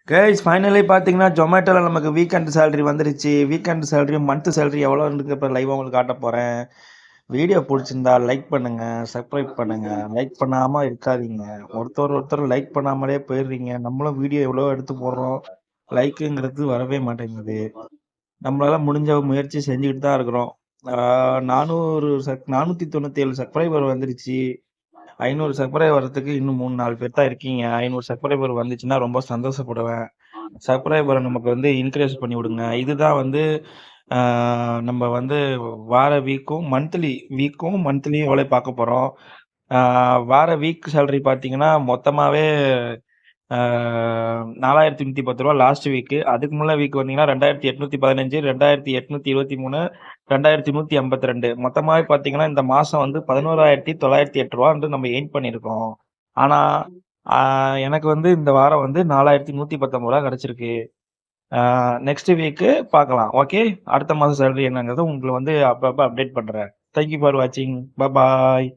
Guys finally பார்த்தீங்கன்னா, Zomatoல நமக்கு weekend salary வந்துருச்சு. வீக்கெண்ட் சேலரி, மந்த் சேலரி எவ்வளோன்னு இப்ப லைவா உங்களுக்கு காட்டப் போறேன். வீடியோ புடிச்சிருந்தா லைக் பண்ணுங்க, சப்ஸ்கிரைப் பண்ணுங்க. லைக் பண்ணாம இருக்காதீங்க. ஒருத்தர் லைக் பண்ணாமலே போயிடுறீங்க. நம்மளும் வீடியோ எவ்வளோ எடுத்து போடுறோம். லைக்குங்கிறது வரவே மாட்டேங்குது. நம்மளால முடிஞ்ச முயற்சி செஞ்சுக்கிட்டு தான் இருக்கிறோம். 497 சப்ஸ்கிரைபர் வந்துருச்சு. 500 சப்ஸ்கிரைபர் வரதுக்கு இன்னும் 3, 4 பேர் தான் இருக்கீங்க. 500 சப்ஸ்கிரைபர் வந்துச்சுன்னா ரொம்ப சந்தோஷப்படுவேன். சப்ஸ்கிரைபரை நமக்கு வந்து இன்க்ரீஸ் பண்ணி விடுங்க. இதுதான் வந்து நம்ம வந்து வார மந்த்லியும் எவ்வளோ பார்க்க போகிறோம். வார வீக் சேலரி பார்த்தீங்கன்னா மொத்தமாகவே 4,310 லாஸ்ட் வீக்கு. அதுக்கு முன்ன வீக் வந்தீங்கன்னா 2,815, 2,823, 2,182. மொத்தமாவே பார்த்தீங்கன்னா இந்த மாசம் வந்து 11,908 வந்து நம்ம எய்ன் பண்ணியிருக்கோம். ஆனா எனக்கு வந்து இந்த வாரம் வந்து 4,119 கிடைச்சிருக்கு. நெக்ஸ்ட் வீக்கு பார்க்கலாம். ஓகே. அடுத்த மாசம் சேலரி என்னங்கிறத உங்களுக்கு வந்து அப்பப்ப அப்டேட் பண்றேன். தேங்க் யூ ஃபார் வாட்சிங். பாய்.